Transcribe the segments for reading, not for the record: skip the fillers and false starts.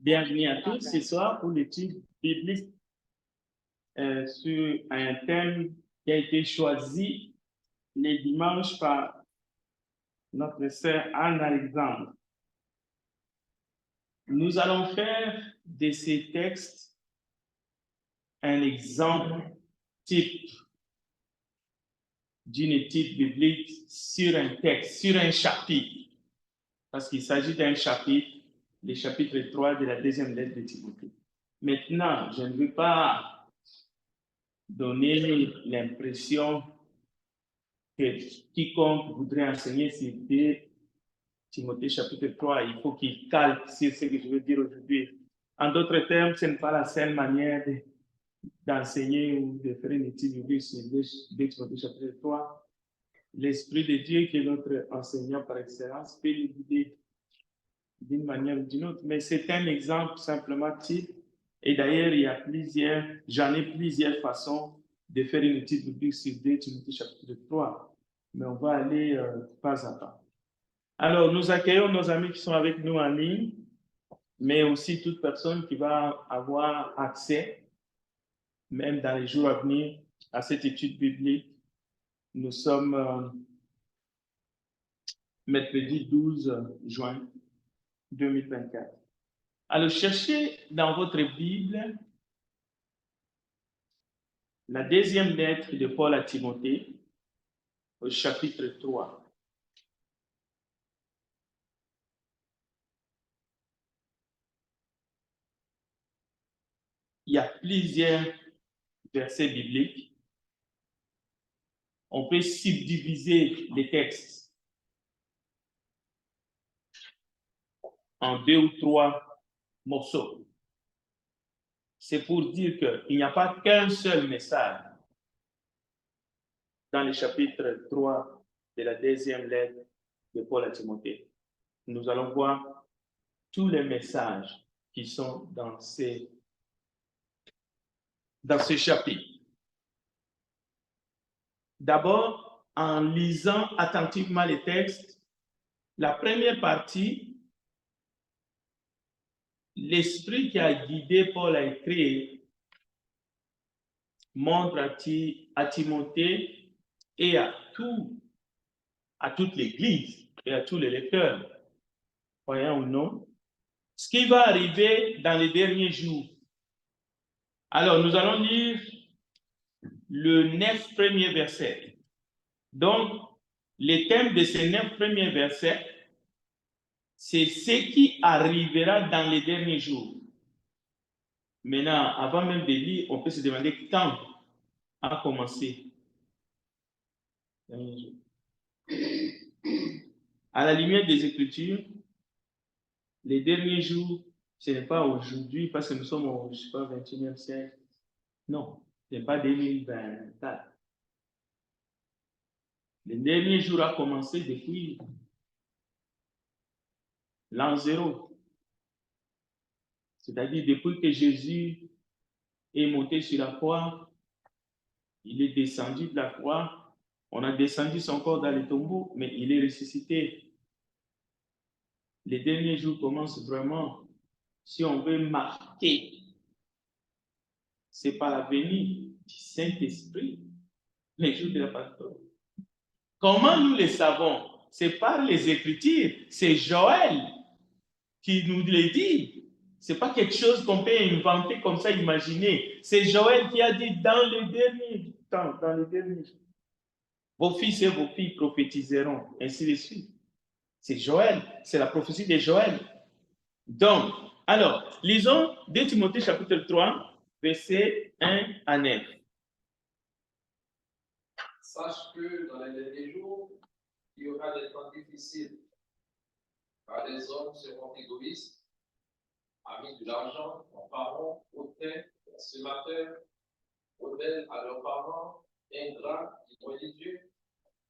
Bienvenue à tous ce soir pour l'étude biblique sur un thème qui a été choisi les dimanches par notre sœur Anne-Alexandre. Nous allons faire de ces textes un exemple type d'une étude biblique sur un texte, sur un chapitre, parce qu'il s'agit d'un chapitre, le chapitre 3 de la deuxième lettre de Timothée. Maintenant, je ne veux pas donner l'impression que quiconque voudrait enseigner sur Timothée chapitre 3, il faut qu'il calque sur ce que je veux dire aujourd'hui. En d'autres termes, ce n'est pas la seule manière d'enseigner ou de faire une étude biblique sur Timothée chapitre 3. L'Esprit de Dieu, qui est notre enseignant par excellence, peut nous guider d'une manière ou d'une autre. Mais c'est un exemple simplement type. Et d'ailleurs, j'en ai plusieurs façons de faire une étude biblique sur Timothée chapitre 3. Mais on va aller pas à pas. Alors, nous accueillons nos amis qui sont avec nous en ligne, mais aussi toute personne qui va avoir accès, même dans les jours à venir, à cette étude biblique. Nous sommes mercredi 12 juin 2024. Alors, cherchez dans votre Bible la deuxième lettre de Paul à Timothée, au chapitre 3. Il y a plusieurs versets bibliques. On peut subdiviser les textes en 2 ou 3 morceaux. C'est pour dire qu'il n'y a pas qu'un seul message dans le chapitre 3 de la deuxième lettre de Paul à Timothée. Nous allons voir tous les messages qui sont dans ce chapitre. D'abord, en lisant attentivement les textes, la première partie, l'esprit qui a guidé Paul à écrire montre à Timothée et à toute l'Église et à tous les lecteurs, croyants ou non, ce qui va arriver dans les derniers jours. Alors, nous allons lire le 9 premiers versets. Donc, le thème de ces 9 premiers versets, c'est ce qui arrivera dans les derniers jours. Maintenant, avant même de lire, on peut se demander quand a commencé. À la lumière des Écritures, les derniers jours, ce n'est pas aujourd'hui parce que nous sommes au 21e siècle. Non, ce n'est pas 2024. Le dernier jour a commencé depuis l'an 0. C'est-à-dire depuis que Jésus est monté sur la croix, il est descendu de la croix, on a descendu son corps dans le tombeau, mais il est ressuscité. Les derniers jours commencent vraiment, si on veut marquer, c'est par la venue du Saint-Esprit, les jours de la Pentecôte. Comment nous le savons? C'est par les Écritures, c'est Joël qui nous le dit. Ce n'est pas quelque chose qu'on peut inventer comme ça, imaginer. C'est Joël qui a dit dans le dernier temps, dans le dernier jour, vos fils et vos filles prophétiseront, ainsi de suite. C'est Joël, c'est la prophétie de Joël. Donc, alors, lisons 2 Timothée chapitre 3, versets 1 à 9. Sache que dans les derniers jours, il y aura des temps difficiles, car les hommes seront égoïstes, amis de l'argent, parents, hautains, consommateurs, modèles à leurs parents, ingrats, irreligieux,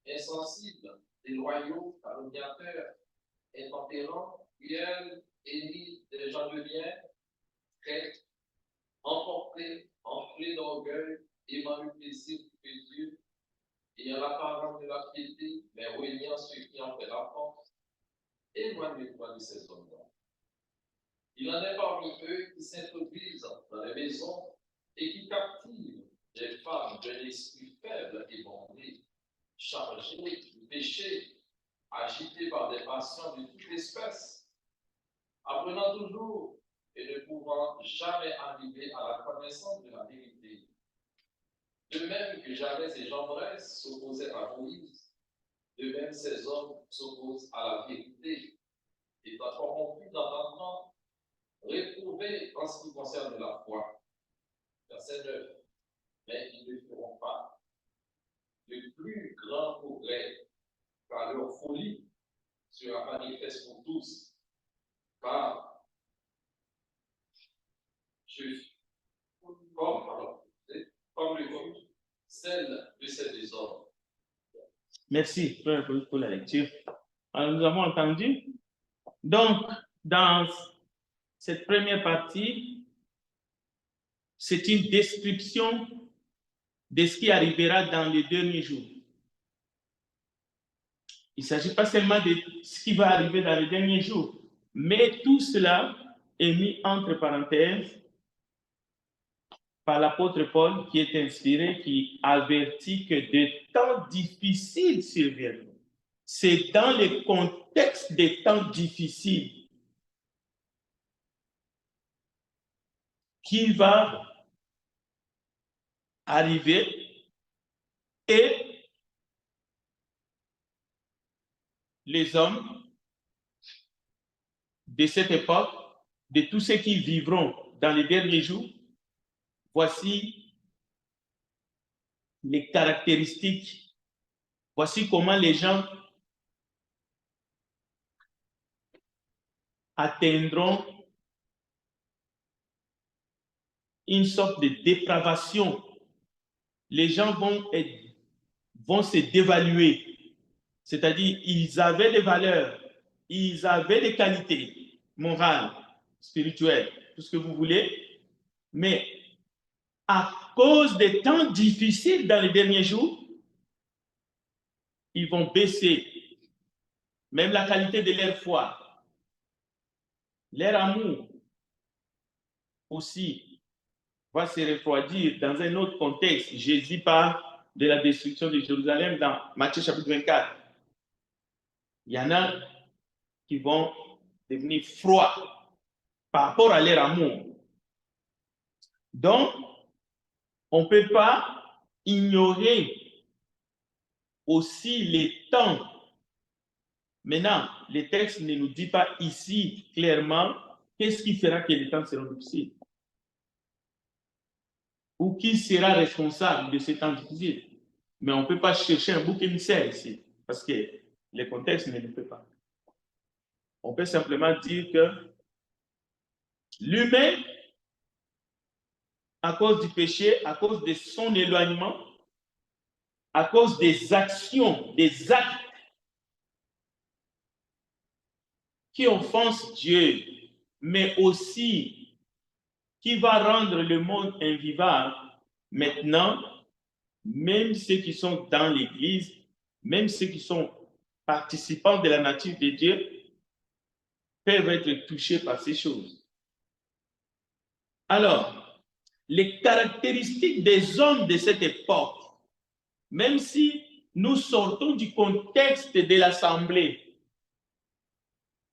insensibles, déloyaux, calomniateurs, intempérants, cruels, ennemis des gens de bien, traîtres, emportés, enflés d'orgueil, aimant le plaisir de Dieu, ayant l'apparence de la piété, mais reniant ceux qui en fait la force. Éloignez-toi de ces hommes-là. Il en est parmi eux qui s'introduisent dans les maisons et qui captivent des femmes d'un esprit faible et bondé, chargées du péché, agitées par des passions de toute espèce, apprenant toujours et ne pouvant jamais arriver à la connaissance de la vérité. De même que jamais ces gens-là s'opposaient à Moïse, de même ces hommes s'opposent à la vérité, étant corrompus d'entendement, réprouvés en ce qui concerne la foi. Verset 9. Mais ils ne feront pas de plus grands progrès, car leur folie sera manifeste pour tous, car comme le fut celle de ces deux hommes. Merci frère, pour la lecture. Alors, nous avons entendu. Donc, dans cette première partie, c'est une description de ce qui arrivera dans les derniers jours. Il ne s'agit pas seulement de ce qui va arriver dans les derniers jours, mais tout cela est mis entre parenthèses par l'apôtre Paul, qui est inspiré, qui avertit que des temps difficiles surviendront. C'est dans le contexte des temps difficiles qu'il va arriver et les hommes de cette époque, de tous ceux qui vivront dans les derniers jours, voici les caractéristiques, voici comment les gens atteindront une sorte de dépravation. Les gens vont se dévaluer, c'est-à-dire ils avaient des valeurs, ils avaient des qualités morales, spirituelles, tout ce que vous voulez, mais à cause des temps difficiles dans les derniers jours, ils vont baisser même la qualité de leur foi, leur amour aussi va se refroidir dans un autre contexte. Jésus parle de la destruction de Jérusalem dans Matthieu chapitre 24. Il y en a qui vont devenir froids par rapport à leur amour. Donc, on ne peut pas ignorer aussi les temps. Maintenant, le texte ne nous dit pas ici clairement qu'est-ce qui fera que les temps seront difficiles ou qui sera responsable de ces temps difficiles. Mais on ne peut pas chercher un bouc émissaire ici parce que le contexte ne le fait pas. On peut simplement dire que l'humain, à cause du péché, à cause de son éloignement, à cause des actions, des actes qui offensent Dieu, mais aussi qui va rendre le monde invivable, maintenant, même ceux qui sont dans l'Église, même ceux qui sont participants de la nature de Dieu, peuvent être touchés par ces choses. Alors, les caractéristiques des hommes de cette époque, même si nous sortons du contexte de l'Assemblée,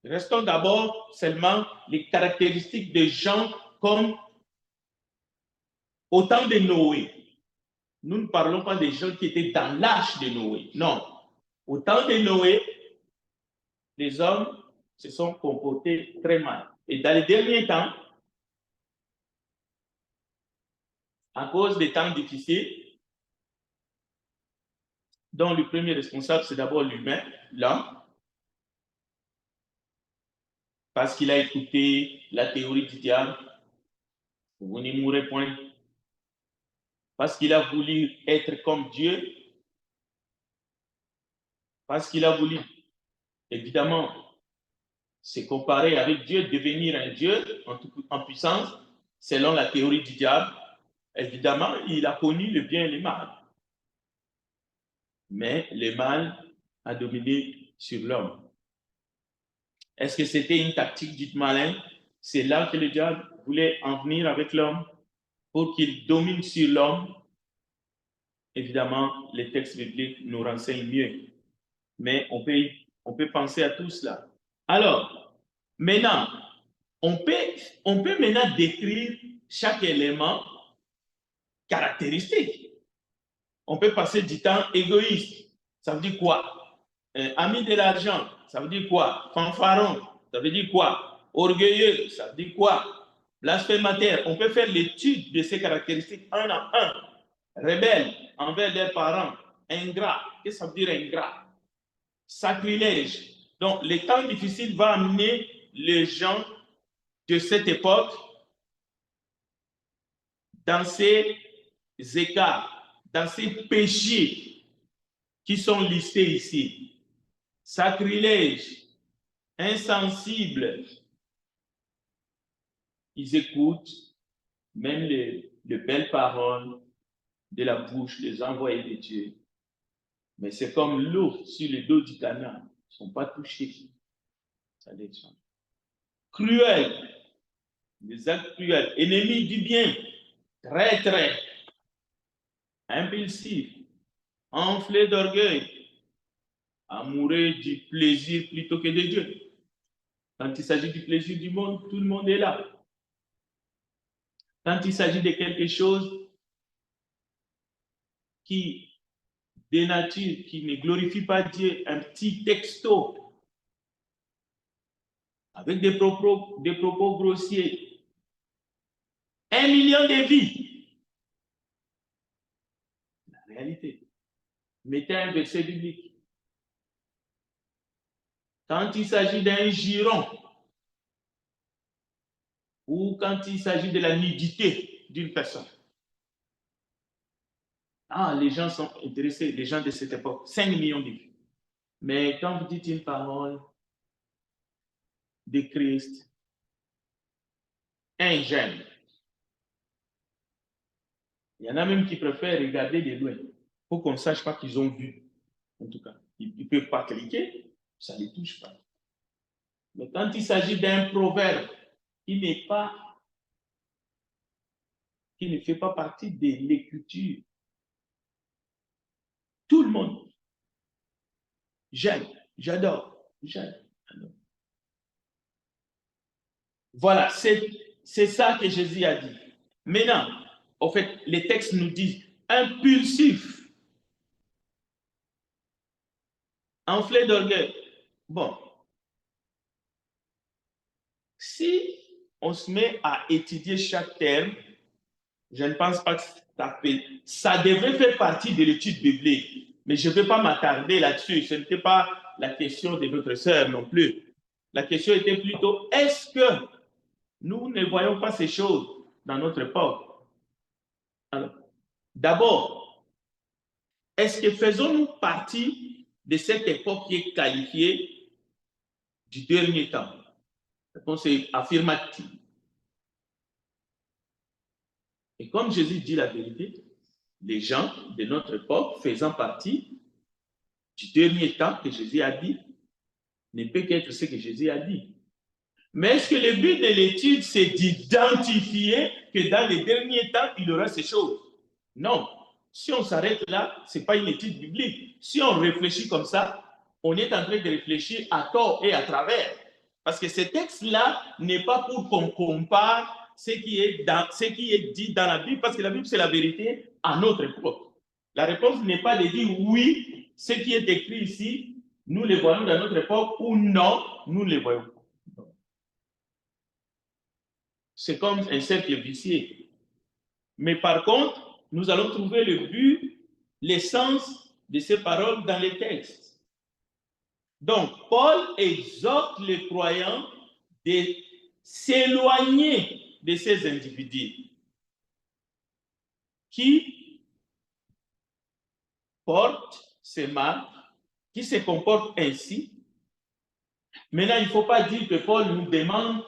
restons d'abord seulement les caractéristiques des gens comme au temps de Noé. Nous ne parlons pas des gens qui étaient dans l'âge de Noé. Non. Au temps de Noé, les hommes se sont comportés très mal. Et dans les derniers temps, à cause des temps difficiles, dont le premier responsable, c'est d'abord l'humain, l'homme, parce qu'il a écouté la théorie du diable, vous ne mourrez point, parce qu'il a voulu être comme Dieu, parce qu'il a voulu, évidemment, se comparer avec Dieu, devenir un Dieu en puissance, selon la théorie du diable. Évidemment, il a connu le bien et le mal. Mais le mal a dominé sur l'homme. Est-ce que c'était une tactique du malin? C'est là que le diable voulait en venir avec l'homme pour qu'il domine sur l'homme. Évidemment, les textes bibliques nous renseignent mieux. Mais on peut penser à tout cela. Alors, maintenant, on peut maintenant décrire chaque élément caractéristique. On peut passer du temps égoïste. Ça veut dire quoi? Ami de l'argent, ça veut dire quoi? Fanfaron, ça veut dire quoi? Orgueilleux, ça veut dire quoi? Blasphémateur. On peut faire l'étude de ces caractéristiques un à un. Rebelle envers leurs parents. Ingrat. Qu'est-ce que ça veut dire ingrat? Sacrilège. Donc, les temps difficiles vont amener les gens de cette époque dans ces écarts, dans ces péchés qui sont listés ici. Sacrilège, insensible. Ils écoutent même les belles paroles de la bouche des envoyés de Dieu. Mais c'est comme l'eau sur le dos du canard. Ils ne sont pas touchés. Ça descend. Cruel. Des actes cruels. Ennemis du bien. Traître. Impulsif. Enflé d'orgueil. Amoureux du plaisir plutôt que de Dieu. Quand il s'agit du plaisir du monde, tout le monde est là. Quand il s'agit de quelque chose qui dénature, qui ne glorifie pas Dieu, un petit texto avec des propos grossiers, 1 million de vies. La réalité. Mettez un verset biblique. Quand il s'agit d'un giron, ou quand il s'agit de la nudité d'une personne, les gens sont intéressés, les gens de cette époque, 5 millions de vues. Mais quand vous dites une parole de Christ, un j'aime. Il y en a même qui préfèrent regarder de loin pour qu'on ne sache pas qu'ils ont vu. En tout cas, ils ne peuvent pas cliquer, ça ne les touche pas. Mais quand il s'agit d'un proverbe qui ne fait pas partie de l'écriture, tout le monde, j'aime, j'adore, j'aime. Voilà, c'est ça que Jésus a dit. Maintenant, en fait, les textes nous disent impulsif, enflé d'orgueil. Bon, si on se met à étudier chaque terme, je ne pense pas que ça devrait faire partie de l'étude biblique, mais je ne vais pas m'attarder là-dessus. Ce n'était pas la question de votre sœur non plus. La question était plutôt, est-ce que nous ne voyons pas ces choses dans notre époque? Alors, d'abord, est-ce que faisons-nous partie de cette époque qui est qualifiée du dernier temps? La réponse est affirmative. Et comme Jésus dit la vérité, les gens de notre époque faisant partie du dernier temps que Jésus a dit, ne peut qu'être ce que Jésus a dit. Mais est-ce que le but de l'étude, c'est d'identifier que dans les derniers temps, il y aura ces choses? Non. Si on s'arrête là, ce n'est pas une étude biblique. Si on réfléchit comme ça, on est en train de réfléchir à tort et à travers. Parce que ce texte-là n'est pas pour qu'on compare ce qui est dit dans la Bible, parce que la Bible, c'est la vérité à notre époque. La réponse n'est pas de dire oui, ce qui est écrit ici, nous le voyons dans notre époque, ou non, nous ne le voyons pas. C'est comme un cercle vicié. Mais par contre, nous allons trouver le but, l'essence de ces paroles dans les textes. Donc, Paul exhorte les croyants de s'éloigner de ces individus qui portent ces marques, qui se comportent ainsi. Maintenant, il ne faut pas dire que Paul nous demande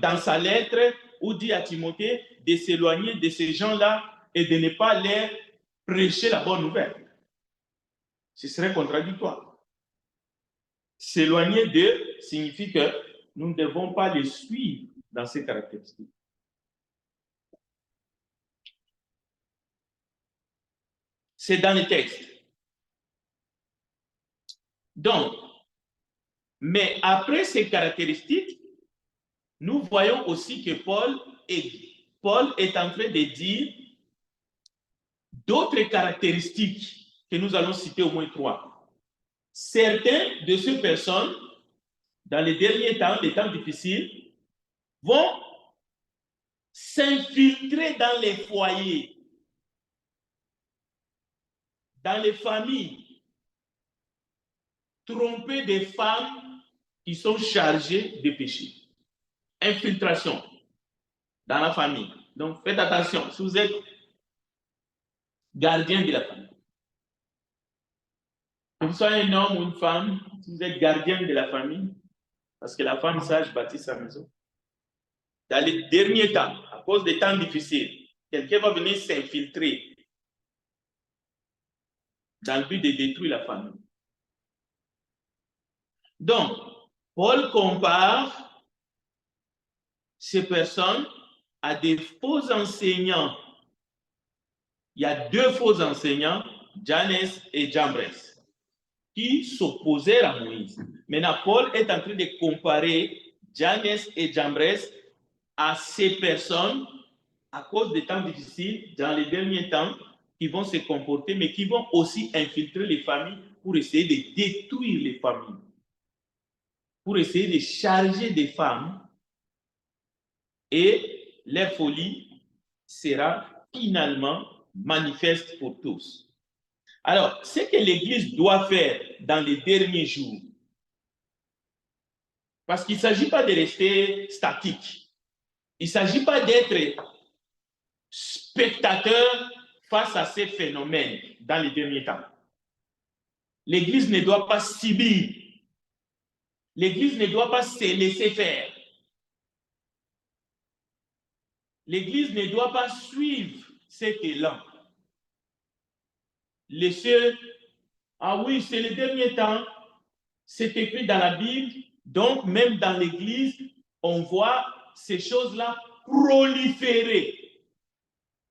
dans sa lettre ou dit à Timothée de s'éloigner de ces gens-là et de ne pas leur prêcher la bonne nouvelle. Ce serait contradictoire. S'éloigner d'eux signifie que nous ne devons pas les suivre dans ces caractéristiques. C'est dans les textes. Donc, mais après ces caractéristiques, nous voyons aussi que Paul est en train de dire d'autres caractéristiques que nous allons citer au moins 3. Certaines de ces personnes, dans les derniers temps, les temps difficiles, vont s'infiltrer dans les foyers, dans les familles, tromper des femmes qui sont chargées de péché. Infiltration dans la famille. Donc, faites attention, si vous êtes gardien de la famille, que vous soyez un homme ou une femme, si vous êtes gardien de la famille, parce que la femme sage bâtit sa maison. Dans les derniers temps, à cause des temps difficiles, quelqu'un va venir s'infiltrer dans le but de détruire la famille. Donc, Paul compare ces personnes à des faux enseignants. Il y a 2 faux enseignants, Jannes et Jambres, qui s'opposèrent à Moïse. Maintenant, Paul est en train de comparer Jannes et Jambres à ces personnes, à cause des temps difficiles, dans les derniers temps, qui vont se comporter, mais qui vont aussi infiltrer les familles pour essayer de détruire les familles, pour essayer de charger des femmes, et leur folie sera finalement manifeste pour tous. Alors, ce que l'Église doit faire dans les derniers jours, parce qu'il ne s'agit pas de rester statique, il ne s'agit pas d'être spectateur face à ces phénomènes dans les derniers temps. L'Église ne doit pas subir. L'Église ne doit pas se laisser faire. L'Église ne doit pas suivre cet élan. Laisser, ah oui, c'est le dernier temps, c'est écrit dans la Bible, donc même dans l'Église, on voit ces choses-là proliférer.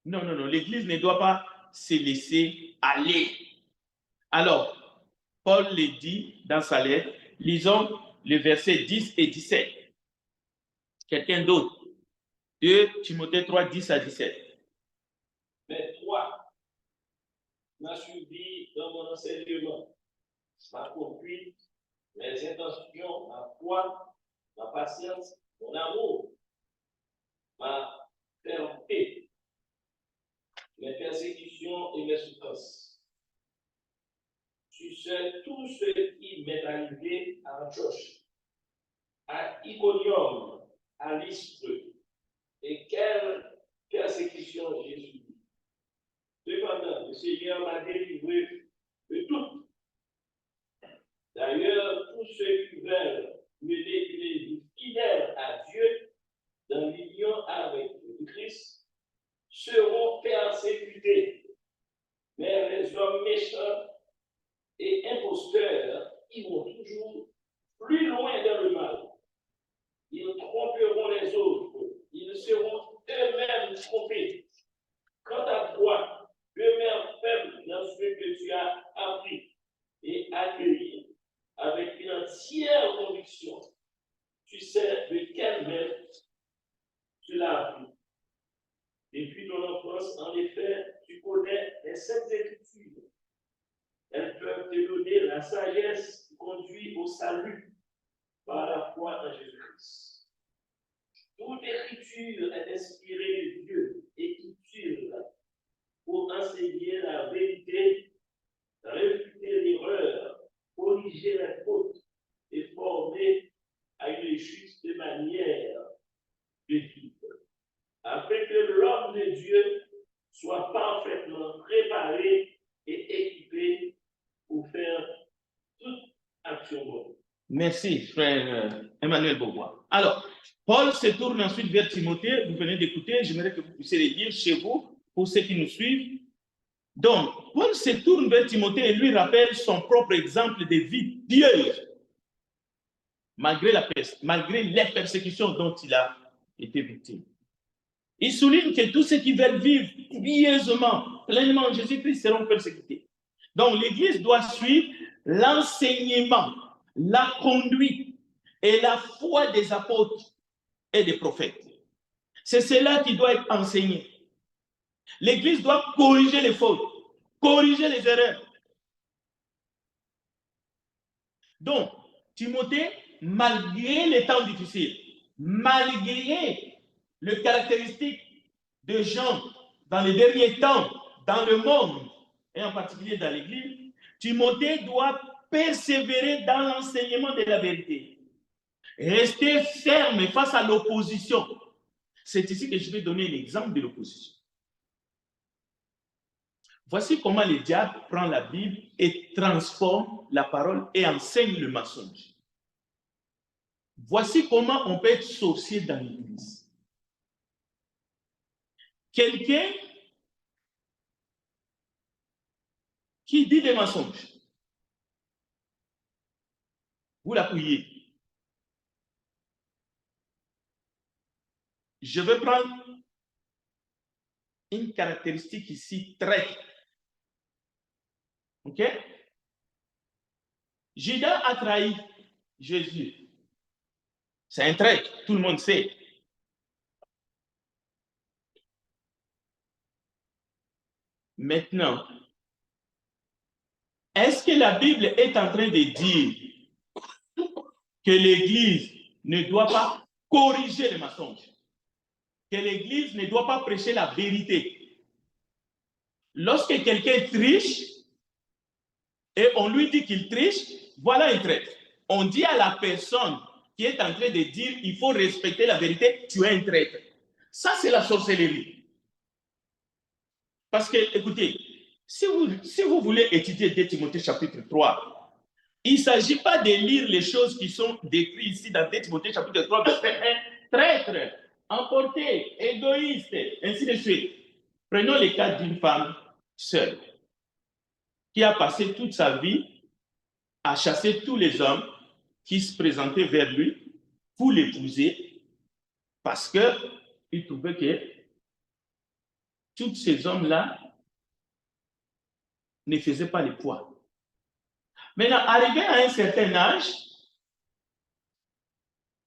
Non, non, non, l'Église ne doit pas se laisser aller. Alors, Paul le dit dans sa lettre, lisons les versets 10 et 17. Quelqu'un d'autre? 2 Timothée 3, 10 à 17. Mais toi, m'as suivi dans mon enseignement, ma conduite, mes intentions, ma foi, ma patience, mon amour, ma fermeté, mes persécutions et mes souffrances. Tu sais tout ce qui m'est arrivé à Antioche, à Iconium, à Lystre, et quelle persécution j'ai subie. Cependant, le Seigneur m'a délivré de tout. D'ailleurs, tous ceux qui veulent mener une vie fidèle à Dieu dans l'union avec le Christ seront persécutés. Mais les hommes méchants et imposteurs iront toujours plus loin dans le mal. Ils tromperont les autres. Ils seront eux-mêmes trompés. Quant à toi, demeure faible dans ce que tu as appris et accueilli avec une entière conviction. Tu sais de quelle maître tu l'as appris. Depuis ton enfance, en effet, tu connais les saintes écritures. Elles peuvent te donner la sagesse qui conduit au salut par la foi en Jésus-Christ. Toute écriture est inspirée de Dieu et utile pour enseigner la vérité, réfuter l'erreur, corriger les fautes et former à une juste manière de vivre, afin que l'homme de Dieu soit parfaitement préparé et équipé pour faire toute action bonne. Merci, frère Emmanuel Beauvoir. Alors, Paul se tourne ensuite vers Timothée. Vous venez d'écouter, j'aimerais que vous puissiez les lire chez vous, pour ceux qui nous suivent. Donc, Paul se tourne vers Timothée et lui rappelle son propre exemple de vie pieuse, malgré la peste, malgré les persécutions dont il a étaient victimes. Il souligne que tous ceux qui veulent vivre pieusement, pleinement en Jésus-Christ seront persécutés. Donc l'Église doit suivre l'enseignement, la conduite et la foi des apôtres et des prophètes. C'est cela qui doit être enseigné. L'Église doit corriger les fautes, corriger les erreurs. Donc, Timothée, malgré les temps difficiles, malgré les caractéristiques de gens dans les derniers temps, dans le monde, et en particulier dans l'Église, Timothée doit persévérer dans l'enseignement de la vérité. Rester ferme face à l'opposition. C'est ici que je vais donner l'exemple de l'opposition. Voici comment le diable prend la Bible et transforme la parole et enseigne le mensonge. Voici comment on peut être sorcier dans l'Église. Quelqu'un qui dit des mensonges, vous l'appuyez. Je vais prendre une caractéristique ici, traître. OK? Judas a trahi Jésus. C'est un traître, tout le monde sait. Maintenant, est-ce que la Bible est en train de dire que l'Église ne doit pas corriger les mensonges? Que l'Église ne doit pas prêcher la vérité? Lorsque quelqu'un triche et on lui dit qu'il triche, voilà un traître. On dit à la personne qui est en train de dire il faut respecter la vérité, tu es un traître. Ça, c'est la sorcellerie. Parce que, écoutez, si vous voulez étudier 2 Timothée chapitre 3, il ne s'agit pas de lire les choses qui sont décrites ici dans 2 Timothée chapitre 3, verset 1, traître, emporté, égoïste, ainsi de suite. Prenons le cas d'une femme seule qui a passé toute sa vie à chasser tous les hommes qui se présentaient vers lui pour l'épouser parce qu'il trouvait que tous ces hommes-là ne faisaient pas le poids. Maintenant, arrivé à un certain âge,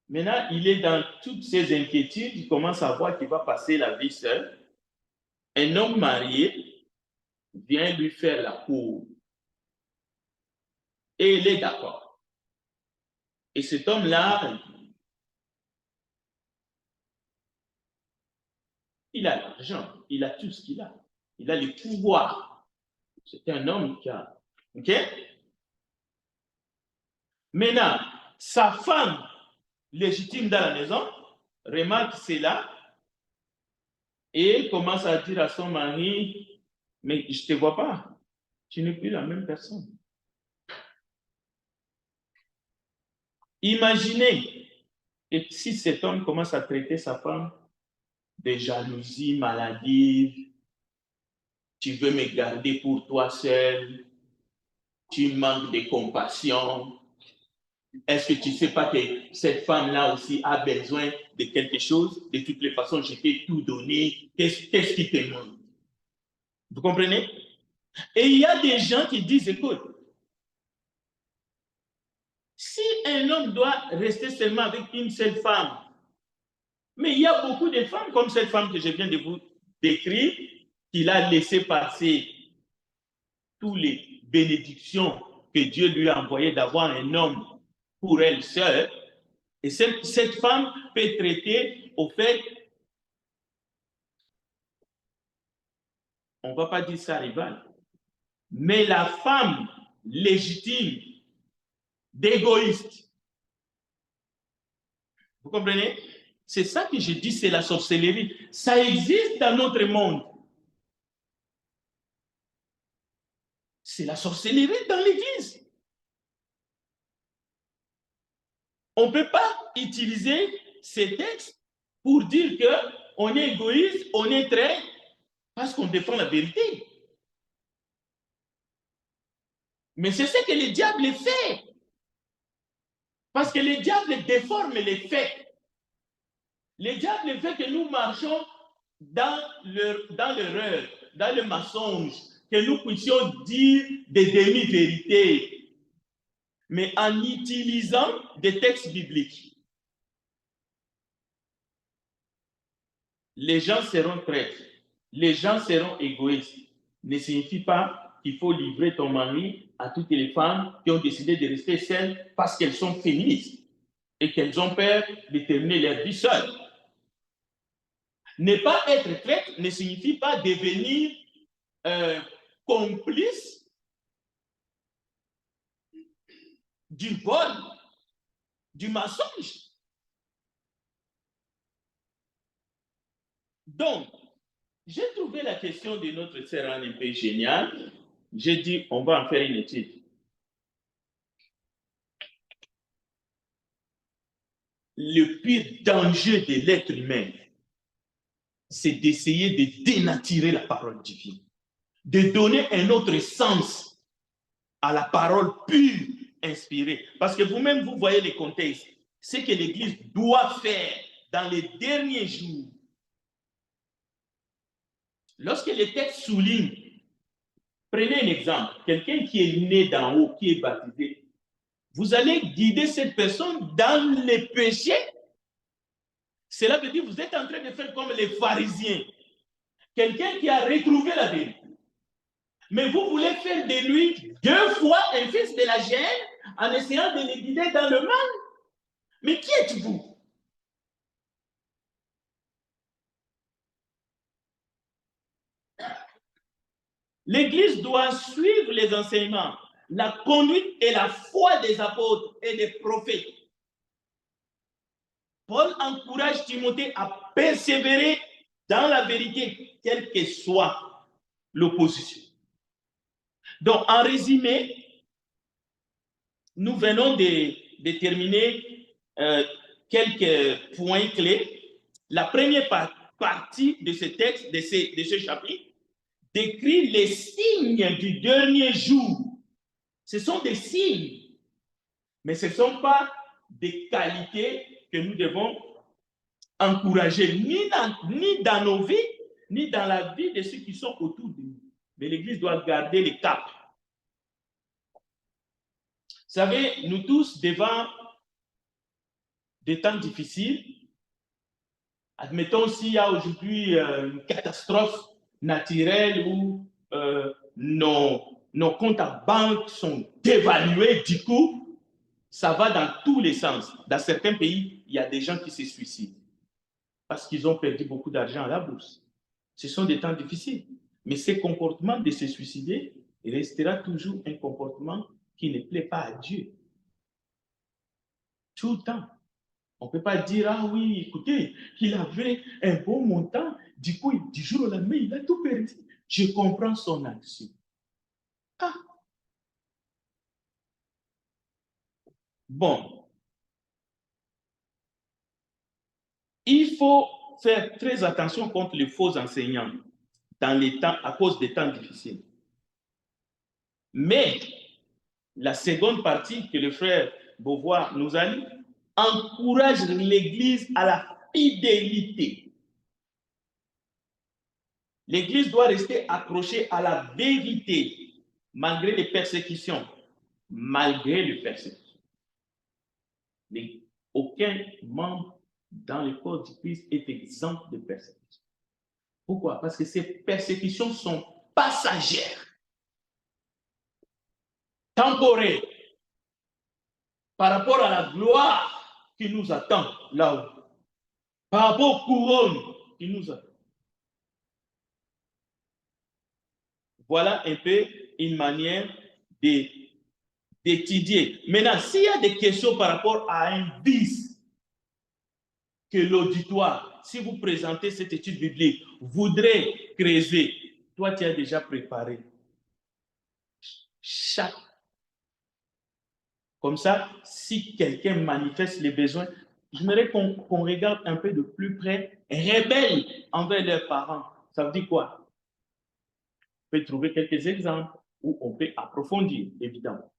maintenant, il est dans toutes ses inquiétudes, il commence à voir qu'il va passer la vie seul. Un homme marié vient lui faire la cour. Et il est d'accord. Et cet homme-là, il a l'argent, il a tout ce qu'il a. Il a le pouvoir. C'est un homme qui a... OK? Maintenant, sa femme légitime dans la maison remarque cela et commence à dire à son mari, mais je ne te vois pas, tu n'es plus la même personne. Imaginez si cet homme commence à traiter sa femme de jalousie maladive, tu veux me garder pour toi seul, tu manques de compassion. Est-ce que tu ne sais pas que cette femme-là aussi a besoin de quelque chose? De toutes les façons, je t'ai tout donné. Qu'est-ce qui te manque? Vous comprenez? Et il y a des gens qui disent, écoute, si un homme doit rester seulement avec une seule femme, mais il y a beaucoup de femmes comme cette femme que je viens de vous décrire, qu'il a laissé passer toutes les bénédictions que Dieu lui a envoyées d'avoir un homme pour elle seule, et cette femme peut traiter au fait, on ne va pas dire ça rival, mais la femme légitime d'égoïste. Vous comprenez? C'est ça que je dis, c'est la sorcellerie. Ça existe dans notre monde. C'est la sorcellerie dans l'Église. On ne peut pas utiliser ces textes pour dire qu'on est égoïste, on est traître, parce qu'on défend la vérité. Mais c'est ce que le diable fait. Parce que le diable déforme les faits. Le diable veut que nous marchions dans l'erreur, dans le mensonge, que nous puissions dire des demi-vérités, mais en utilisant des textes bibliques. Les gens seront traîtres, les gens seront égoïstes. Ne signifie pas qu'il faut livrer ton mari à toutes les femmes qui ont décidé de rester seules parce qu'elles sont féministes et qu'elles ont peur de terminer leur vie seules. Ne pas être traître ne signifie pas devenir complice du vol, du mensonge. Donc, j'ai trouvé la question de notre sœur Anne un peu géniale. J'ai dit, on va en faire une étude. Le pire danger de l'être humain, c'est d'essayer de dénaturer la parole divine, de donner un autre sens à la parole pure, inspirée. Parce que vous-même, vous voyez les contextes. Ce que l'Église doit faire dans les derniers jours. Lorsque les textes soulignent, prenez un exemple, quelqu'un qui est né d'en haut, qui est baptisé, vous allez guider cette personne dans les péchés. Cela veut dire que vous êtes en train de faire comme les pharisiens. Quelqu'un qui a retrouvé la vérité. Mais vous voulez faire de lui 2 fois un fils de la gêne en essayant de le guider dans le mal. Mais qui êtes-vous? L'Église doit suivre les enseignements, la conduite et la foi des apôtres et des prophètes. Paul encourage Timothée à persévérer dans la vérité, quelle que soit l'opposition. Donc, en résumé, nous venons de déterminer quelques points clés. La première partie de ce texte, de ce chapitre, décrit les signes du dernier jour. Ce sont des signes, mais ce ne sont pas des qualités que nous devons encourager, ni dans nos vies, ni dans la vie de ceux qui sont autour de nous. Mais l'Église doit garder le cap. Vous savez, nous tous, devant des temps difficiles, admettons s'il y a aujourd'hui une catastrophe naturelle où nos comptes à banque sont dévalués, du coup, ça va dans tous les sens. Dans certains pays, il y a des gens qui se suicident parce qu'ils ont perdu beaucoup d'argent à la bourse. Ce sont des temps difficiles. Mais ce comportement de se suicider restera toujours un comportement qui ne plaît pas à Dieu. Tout le temps. On ne peut pas dire, ah oui, écoutez, qu'il avait un bon montant, du coup, du jour au lendemain, il a tout perdu. Je comprends son action. Ah. Bon. Il faut faire très attention contre les faux enseignants dans les temps, à cause des temps difficiles. Mais la seconde partie que le frère Beauvoir nous a dit encourage l'Église à la fidélité. L'Église doit rester accrochée à la vérité, malgré les persécutions. Malgré les persécutions. Mais aucun membre dans le corps du Christ est exempt de persécutions. Pourquoi? Parce que ces persécutions sont passagères, temporaires, par rapport à la gloire qui nous attend là-haut, par rapport aux couronnes qui nous attendent. Voilà un peu une manière d'étudier. Maintenant, s'il y a des questions par rapport à un vice que l'auditoire, si vous présentez cette étude biblique, voudrait creuser, toi, tu as déjà préparé chaque. Comme ça, si quelqu'un manifeste les besoins, j'aimerais qu'on regarde un peu de plus près, rebelles envers leurs parents. Ça veut dire quoi? On peut trouver quelques exemples où on peut approfondir, évidemment.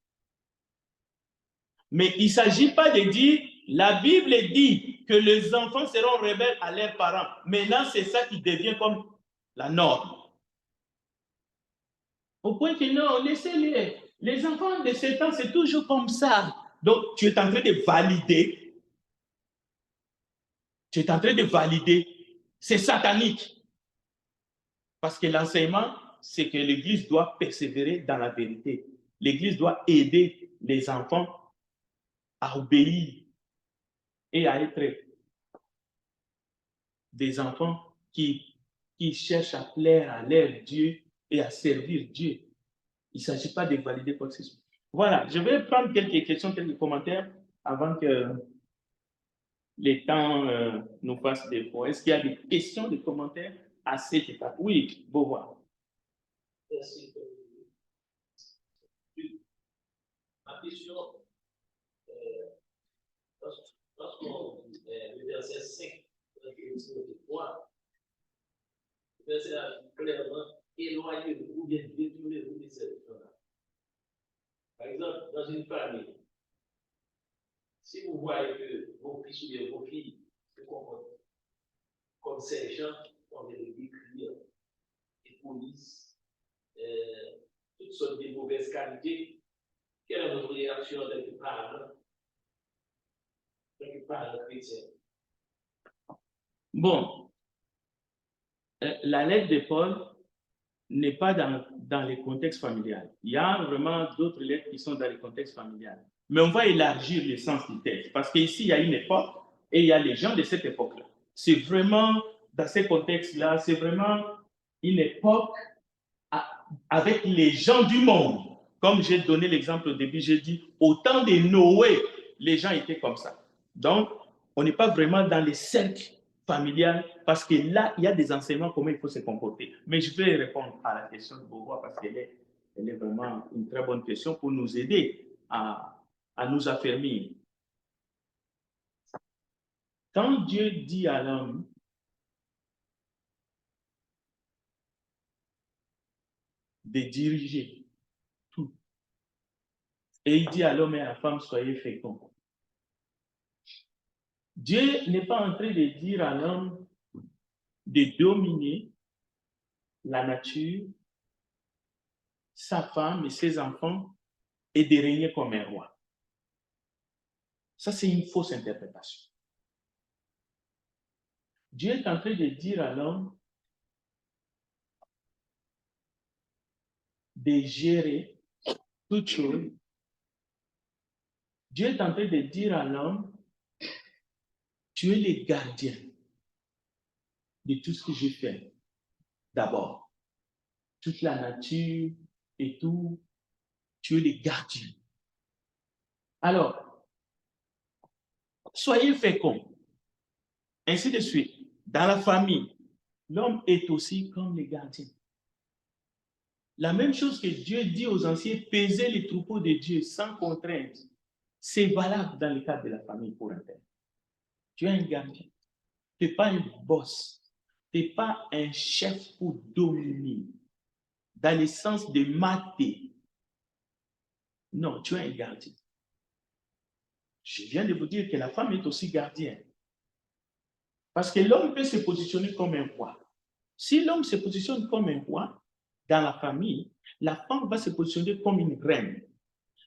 Mais il ne s'agit pas de dire, la Bible dit que les enfants seront rebelles à leurs parents. Maintenant, c'est ça qui devient comme la norme. Au point que non, laissez-les. Les enfants de 7 ans, c'est toujours comme ça. Donc, tu es en train de valider. Tu es en train de valider. C'est satanique. Parce que l'enseignement, c'est que l'Église doit persévérer dans la vérité. L'Église doit aider les enfants à obéir et à être des enfants qui cherchent à plaire à leur Dieu et à servir Dieu. Il ne s'agit pas de valider quoi que ce soit. Voilà, je vais prendre quelques questions, quelques commentaires avant que les temps nous fassent défaut. Est-ce qu'il y a des questions, des commentaires à cette étape? Oui, Beauvoir. Merci. Ma question, lorsqu'on le verset 5, le 3, le verset clairement, éloignez-vous ou bien détournez-vous de cette chose-là. Par exemple, dans une famille, si vous voyez que vos fils ou bien vos filles se comportent comme ces gens qu'on vient de décrire, les polices, toutes sortes de mauvaises qualités, quelle est notre réaction en tant que parent chrétien? Bon, la lettre de Paul n'est pas dans les contextes familial. Il y a vraiment d'autres lettres qui sont dans les contextes familial. Mais on va élargir le sens du texte parce qu'ici, il y a une époque et il y a les gens de cette époque-là. C'est vraiment, dans ce contexte-là, c'est vraiment une époque avec les gens du monde. Comme j'ai donné l'exemple au début, j'ai dit, au temps de Noé, les gens étaient comme ça. Donc, on n'est pas vraiment dans les cercles familial, parce que là, il y a des enseignements comment il faut se comporter. Mais je vais répondre à la question de Beauvoir parce qu'elle est vraiment une très bonne question pour nous aider à nous affermir. Quand Dieu dit à l'homme, de diriger tout, et il dit à l'homme et à la femme, soyez féconds. Dieu n'est pas en train de dire à l'homme de dominer la nature, sa femme et ses enfants et de régner comme un roi. Ça, c'est une fausse interprétation. Dieu est en train de dire à l'homme de gérer toutes choses. Dieu est en train de dire à l'homme, tu es le gardien de tout ce que j'ai fait. D'abord, toute la nature et tout, tu es le gardien. Alors, soyez féconds. Ainsi de suite. Dans la famille, l'homme est aussi comme le gardien. La même chose que Dieu dit aux anciens, peser les troupeaux de Dieu sans contrainte. C'est valable dans le cadre de la famille pour un père. Tu es un gardien. Tu n'es pas un boss. Tu n'es pas un chef pour dominer. Dans le sens de mater. Non, tu es un gardien. Je viens de vous dire que la femme est aussi gardienne. Parce que l'homme peut se positionner comme un roi. Si l'homme se positionne comme un roi dans la famille, la femme va se positionner comme une reine.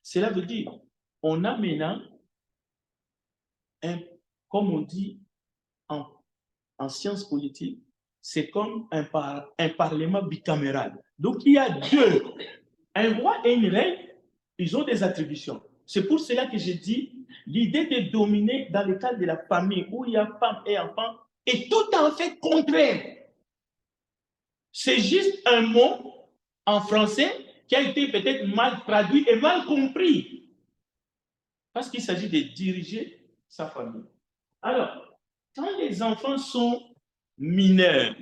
Cela veut dire, on a maintenant, comme on dit en sciences politiques, c'est comme un parlement bicaméral. Donc, il y a deux. Un roi et une reine, ils ont des attributions. C'est pour cela que je dis, l'idée de dominer dans le cadre de la famille où il y a femme et enfant est tout à fait contraire. C'est juste un mot en français qui a été peut-être mal traduit et mal compris. Parce qu'il s'agit de diriger sa famille. Alors, quand les enfants sont mineurs,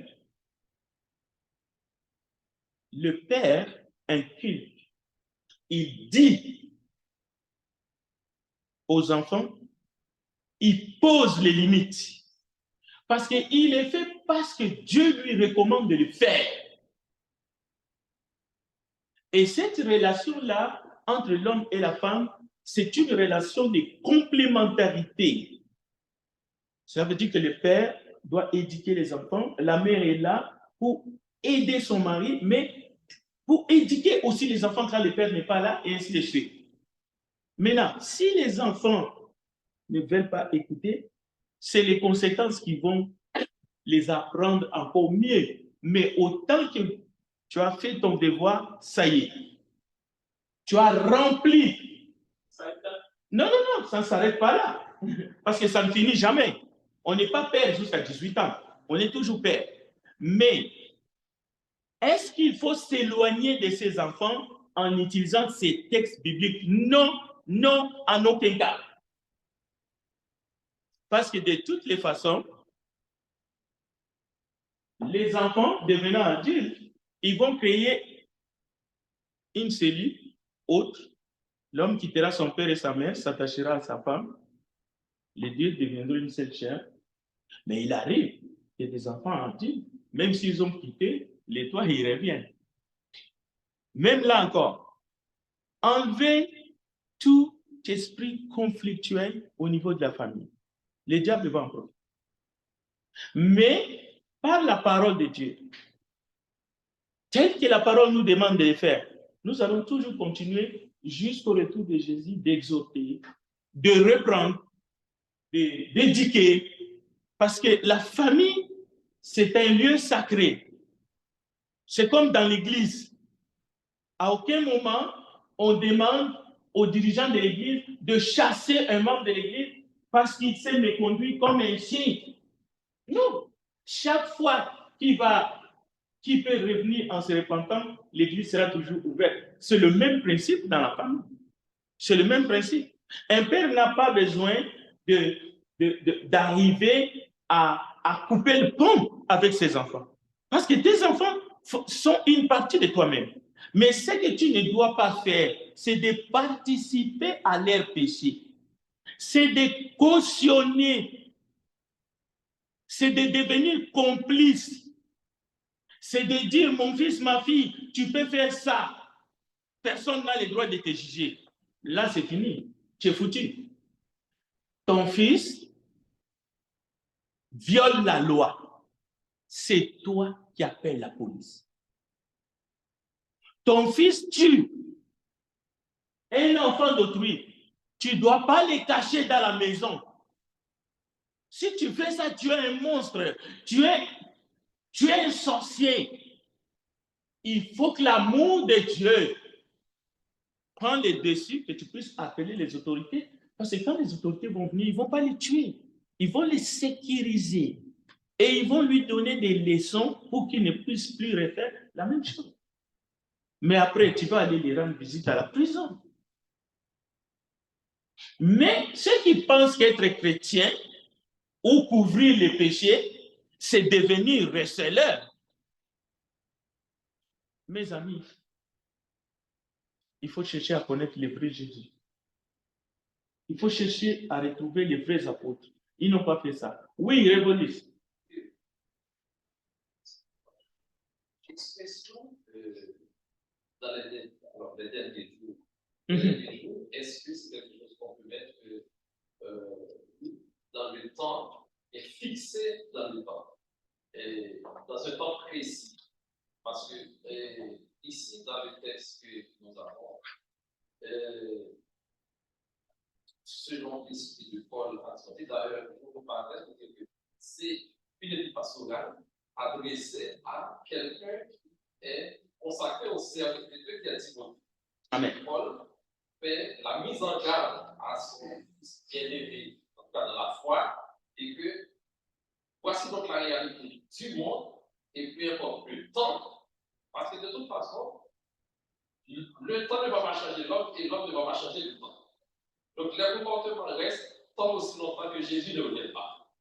le père inculque, il dit aux enfants, il pose les limites. Parce qu'il est fait parce que Dieu lui recommande de le faire. Et cette relation-là, entre l'homme et la femme, c'est une relation de complémentarité. Cela veut dire que le père doit éduquer les enfants, la mère est là pour aider son mari, mais pour éduquer aussi les enfants quand le père n'est pas là, et ainsi de suite. Maintenant, si les enfants ne veulent pas écouter, c'est les conséquences qui vont les apprendre encore mieux. Mais autant que tu as fait ton devoir, ça y est. Tu as rempli. Non, non, non, ça ne s'arrête pas là. Parce que ça ne finit jamais. On n'est pas père jusqu'à 18 ans. On est toujours père. Mais est-ce qu'il faut s'éloigner de ses enfants en utilisant ces textes bibliques? Non, non, en aucun cas. Parce que de toutes les façons, les enfants devenant adultes, ils vont créer une cellule autre. L'homme quittera son père et sa mère, s'attachera à sa femme. Les deux deviendront une seule chair. Mais il arrive que des enfants adultes, même s'ils ont quitté, les toits, ils reviennent. Même là encore, enlever tout esprit conflictuel au niveau de la famille. Le diable va en profiter. Mais par la parole de Dieu, tel que la parole nous demande de le faire, nous allons toujours continuer jusqu'au retour de Jésus d'exhorter, de reprendre, d'éduquer, parce que la famille, c'est un lieu sacré. C'est comme dans l'église. À aucun moment, on demande aux dirigeants de l'église de chasser un membre de l'église parce qu'il s'est méconduit comme un chien. Non. Chaque fois qu'il peut revenir en se repentant, l'église sera toujours ouverte. C'est le même principe dans la famille. C'est le même principe. Un père n'a pas besoin d'arriver à couper le pont avec ses enfants. Parce que tes enfants sont une partie de toi-même. Mais ce que tu ne dois pas faire, c'est de participer à leur péché. C'est de cautionner. C'est de devenir complice. C'est de dire, mon fils, ma fille, tu peux faire ça. Personne n'a le droit de te juger. Là, c'est fini. Tu es foutu. Ton fils viole la loi. C'est toi qui appelles la police. Ton fils tue un enfant d'autrui. Tu ne dois pas les cacher dans la maison. Si tu fais ça, tu es un monstre. Tu es un sorcier. Il faut que l'amour de Dieu prenne le dessus, que tu puisses appeler les autorités. Parce que quand les autorités vont venir, ils ne vont pas les tuer. Ils vont les sécuriser. Et ils vont lui donner des leçons pour qu'il ne puisse plus refaire la même chose. Mais après, tu vas aller les rendre visite à la prison. Mais ceux qui pensent qu'être chrétien ou couvrir les péchés, c'est devenir receleur. Mes amis, il faut chercher à connaître le vrai Jésus. Il faut chercher à retrouver les vrais apôtres. Ils n'ont pas fait ça. Oui, révolution. Expression dans les derniers jours. Est-ce que c'est quelque chose qu'on peut mettre dans le temps et fixé dans le temps, et dans un temps précis? Parce que ici, dans le texte que nous avons, selon l'esprit de Paul a sorti, d'ailleurs, pour vous parler, c'est une épître pastorale adressée à quelqu'un qui est consacré au service de Dieu, qui a Timothée. Amen. Paul fait la mise en garde à son fils bien-aimé, en tout cas dans la foi, et que voici donc la réalité du monde, et peu importe le temps, parce que de toute façon, le temps ne va pas changer l'homme et l'homme ne va pas changer le temps. Donc, les comportements restent tant aussi longtemps que Jésus ne revient pas.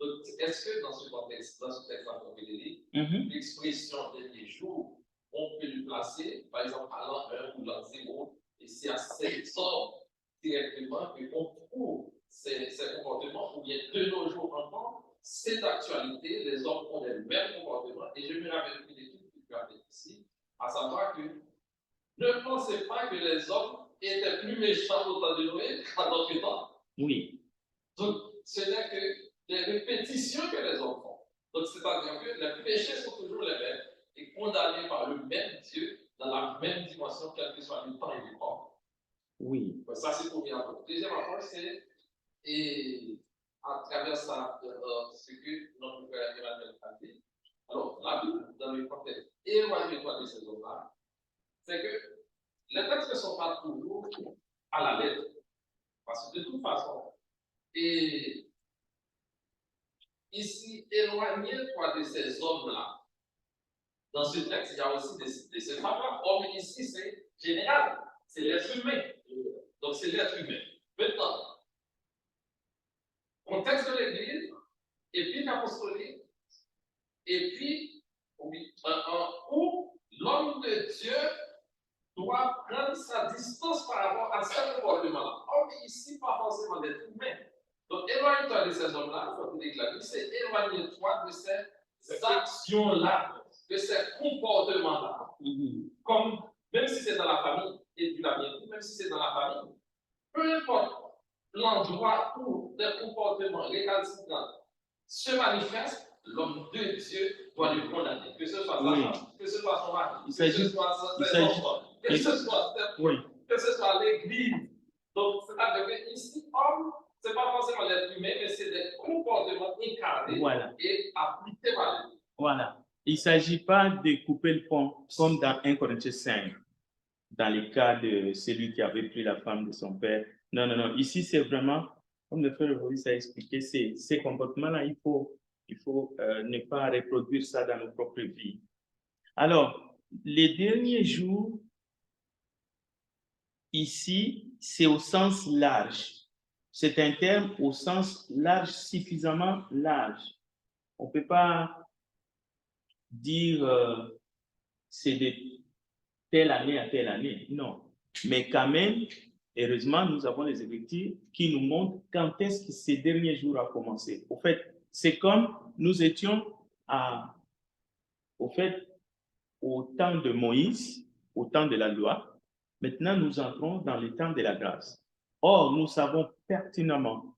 Donc, est-ce que dans ce contexte, dans ce texte-là qu'on peut lire, l'expression des jours, on peut le placer, par exemple, à l'an 1 ou l'an 0, et c'est à cette sorte directement qu'on trouve ces comportements, ou bien de nos jours encore, cette actualité, les hommes ont les mêmes comportements, et je me rappelle une étude que tu as faite ici, à savoir que ne pensez pas que les hommes étaient plus méchants au temps de Noé qu'à notre temps. Oui. Donc, ce n'est que des répétitions que les hommes font. Donc, c'est-à-dire que les péchés sont toujours les mêmes et condamnés par le même Dieu dans la même dimension, quel que soit le temps et le corps. Oui. Donc, ça, c'est pour bien apprendre. Deuxième approche, c'est et à travers ça, ce que notre frère Emmanuel a dit. Alors, la Bible, dans le contexte, éloigne-toi de ces hommes-là, c'est que les textes ne sont pas toujours à la lettre. Parce que de toute façon, et ici, éloignez-toi de ces hommes-là. Dans ce texte, il y a aussi de ces femmes-là. Homme ici, c'est général, c'est l'être humain. Donc, c'est l'être humain. Maintenant, contexte de l'Église, et puis l'apostolique, et puis, oui, où l'homme de Dieu doit prendre sa distance par rapport à ce comportement-là. Homme ici, pas forcément d'être humain. Donc, éloigne-toi de ces hommes-là, comme dit la Bible, c'est éloigne-toi de ces actions-là, de ces comportements-là. Comme, même si c'est dans la famille, et tu l'as bien dit, même si c'est dans la famille, peu importe l'endroit où des comportements récalcitrants se manifestent, l'homme de Dieu doit le condamner. Que ce soit sa femme, que ce soit son mari, que ce soit ses enfants, que ce soit l'église. Donc, c'est-à-dire que ici, homme, ce n'est pas forcément l'être humain, mais c'est des comportements incarnés et appliqués par lui. Voilà. Il ne s'agit pas de couper le pont comme dans 1 Corinthiens 5, dans le cas de celui qui avait pris la femme de son père. Non, non, non. Ici, c'est vraiment, comme le frère Maurice a expliqué, ces comportements-là, il faut ne pas reproduire ça dans nos propres vies. Alors, les derniers jours, ici, c'est au sens large. C'est un terme au sens large, suffisamment large. On ne peut pas dire c'est de telle année à telle année. Non. Mais quand même, heureusement, nous avons les Écritures qui nous montrent quand est-ce que ces derniers jours ont commencé. Au fait, c'est comme nous étions au temps de Moïse, au temps de la loi. Maintenant, nous entrons dans le temps de la grâce. Or, nous savons pertinemment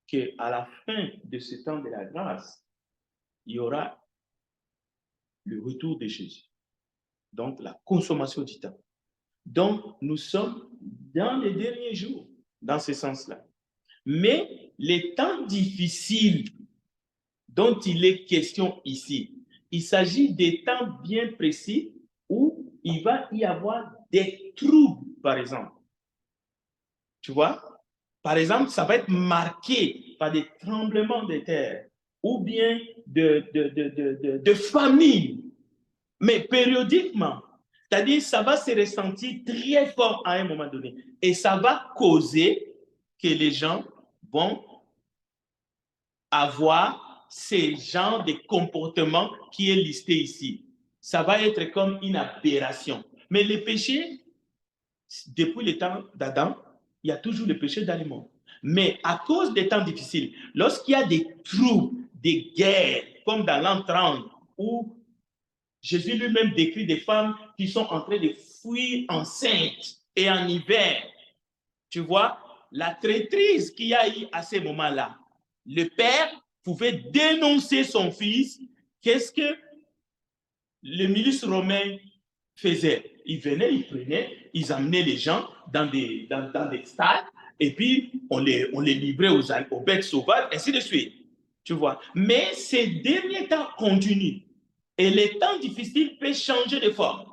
qu'à la fin de ce temps de la grâce, il y aura le retour de Jésus. Donc, la consommation du temps. Donc, nous sommes dans les derniers jours, dans ce sens-là. Mais les temps difficiles dont il est question ici, il s'agit des temps bien précis où il va y avoir des troubles, par exemple. Tu vois? Par exemple, ça va être marqué par des tremblements de terre ou bien de famine, mais périodiquement. C'est-à-dire, ça va se ressentir très fort à un moment donné. Et ça va causer que les gens vont avoir ces genres de comportements qui est listé ici. Ça va être comme une aberration. Mais le péché, depuis le temps d'Adam, il y a toujours le péché dans le monde. Mais à cause des temps difficiles, lorsqu'il y a des troubles, des guerres, comme dans l'an 30, où Jésus lui-même décrit des femmes qui sont en train de fuir enceintes et en hiver. Tu vois, la traîtrise qu'il y a eu à ces moments-là. Le père pouvait dénoncer son fils. Qu'est-ce que le milice romain faisait? Ils venaient, ils prenaient, ils amenaient les gens dans des stades et puis on les livrait aux bêtes sauvages, ainsi de suite. Tu vois. Mais ces derniers temps continuent. Et les temps difficiles peuvent changer de forme.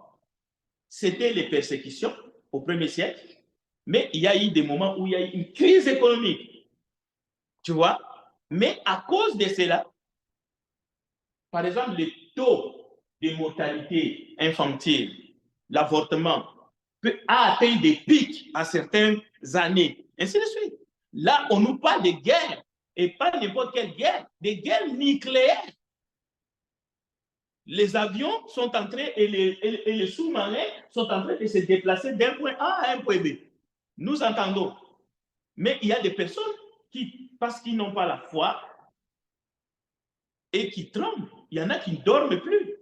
C'était les persécutions au 1er siècle, mais il y a eu des moments où il y a eu une crise économique. Tu vois? Mais à cause de cela, par exemple, le taux de mortalité infantile, l'avortement, a atteint des pics à certaines années, ainsi de suite. Là, on nous parle de guerre, et pas n'importe quelle guerre, des guerres nucléaires. Les avions sont en train et les sous-marins sont en train de se déplacer d'un point A à un point B. Nous entendons. Mais il y a des personnes qui, parce qu'ils n'ont pas la foi et qui tremblent, il y en a qui ne dorment plus.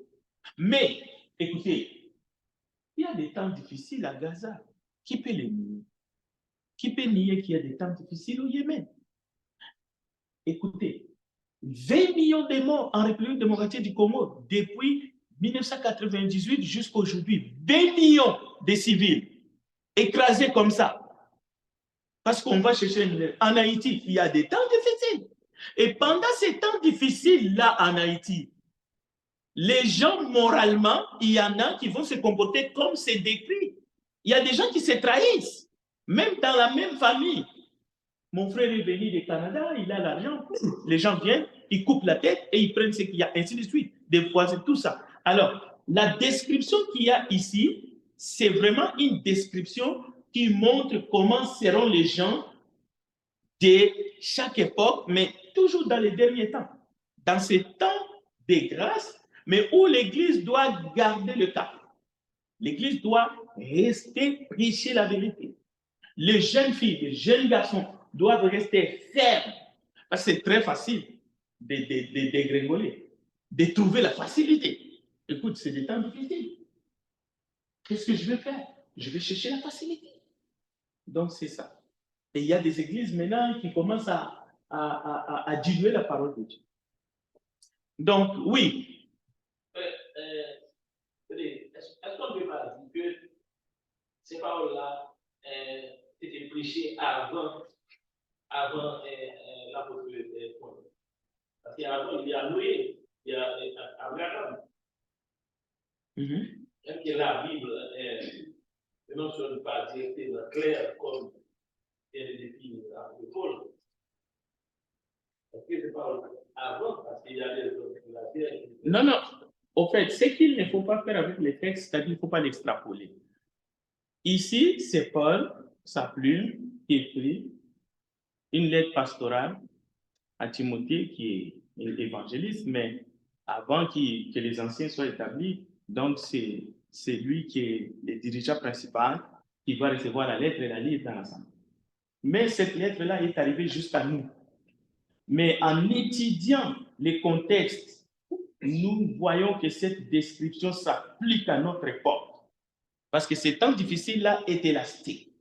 Mais, écoutez, il y a des temps difficiles à Gaza. Qui peut les nier? Qui peut nier qu'il y a des temps difficiles au Yémen? Écoutez, 20 millions de morts en République démocratique du Congo depuis 1998 jusqu'à aujourd'hui. 20 millions de civils écrasés comme ça. Parce qu'on va chercher en Haïti, il y a des temps difficiles. Et pendant ces temps difficiles-là en Haïti, les gens, moralement, il y en a qui vont se comporter comme c'est décrit. Il y a des gens qui se trahissent, même dans la même famille. Mon frère est venu du Canada, il a l'argent. Les gens viennent, ils coupent la tête et ils prennent ce qu'il y a, ainsi de suite. Des fois, c'est tout ça. Alors, la description qu'il y a ici, c'est vraiment une description qui montre comment seront les gens de chaque époque, mais toujours dans les derniers temps. Dans ces temps de grâce, mais où l'Église doit garder le cap. L'Église doit rester prêcher la vérité. Les jeunes filles, les jeunes garçons doivent rester fermes. Parce que c'est très facile de dégringoler, de trouver la facilité. Écoute, c'est des temps difficiles. Qu'est-ce que je vais faire? Je vais chercher la facilité. Donc, c'est ça. Et il y a des églises maintenant qui commencent à diluer la parole de Dieu. Donc, oui. Est-ce qu'on peut pas dire que ces paroles-là étaient prêchées avant l'apôtre Paul? Parce qu'avant, il y a Noé, il y a Abraham. Même que la Bible ne mentionne pas directement clair comme elle est définie l'apôtre Paul. Est-ce que c'est pas avant? Parce qu'il y a des autres qui la terre. Non, non. Au fait, ce qu'il ne faut pas faire avec les textes, c'est-à-dire qu'il ne faut pas l'extrapoler. Ici, c'est Paul, sa plume, qui écrit une lettre pastorale à Timothée, qui est évangéliste, mais avant que les anciens soient établis, donc c'est lui qui est le dirigeant principal, qui va recevoir la lettre et la lire dans l'ensemble. Mais cette lettre-là est arrivée jusqu'à nous. Mais en étudiant les contextes, nous voyons que cette description s'applique à notre époque. Parce que ces temps difficiles-là étaient élastiques.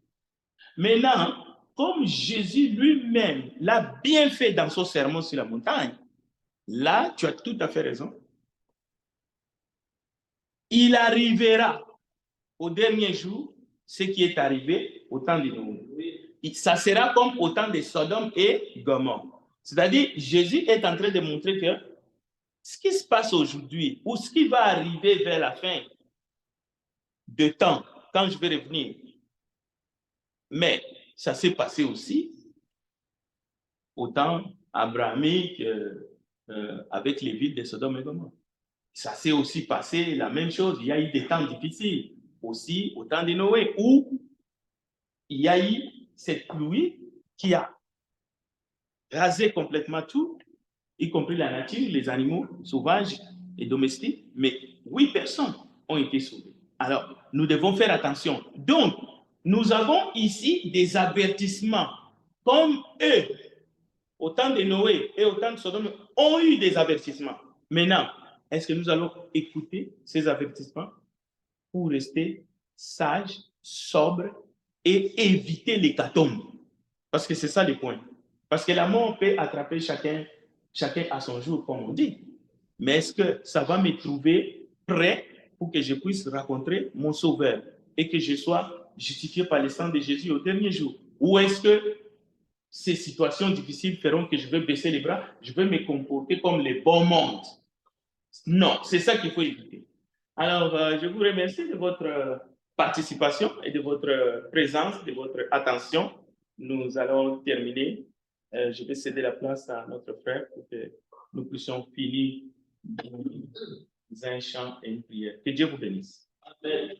Maintenant, comme Jésus lui-même l'a bien fait dans son sermon sur la montagne, là, tu as tout à fait raison. Il arrivera au dernier jour ce qui est arrivé au temps de Noé. Ça sera comme au temps de Sodome et Gomorrhe. C'est-à-dire, Jésus est en train de montrer que ce qui se passe aujourd'hui ou ce qui va arriver vers la fin de temps, quand je vais revenir, mais ça s'est passé aussi au temps abrahamique avec les villes de Sodome et Gomorrhe. Ça s'est aussi passé la même chose. Il y a eu des temps difficiles aussi au temps de Noé où il y a eu cette pluie qui a rasé complètement tout, y compris la nature, les animaux sauvages et domestiques. Mais 8 personnes ont été sauvées. Alors, nous devons faire attention. Donc, nous avons ici des avertissements comme eux, au temps de Noé et au temps de Sodome, ont eu des avertissements. Maintenant, est-ce que nous allons écouter ces avertissements pour rester sages, sobres et éviter l'hécatombe? Parce que c'est ça le point. Parce que la mort peut attraper chacun à son jour, comme on dit. Mais est-ce que ça va me trouver prêt pour que je puisse rencontrer mon Sauveur et que je sois justifié par le sang de Jésus au dernier jour? Ou est-ce que ces situations difficiles feront que je vais baisser les bras, je vais me comporter comme les bons mondes? Non, c'est ça qu'il faut éviter. Alors, je vous remercie de votre participation et de votre présence, de votre attention. Nous allons terminer. Je vais céder la place à notre frère pour que nous puissions finir dans un chant et une prière. Que Dieu vous bénisse. Amen.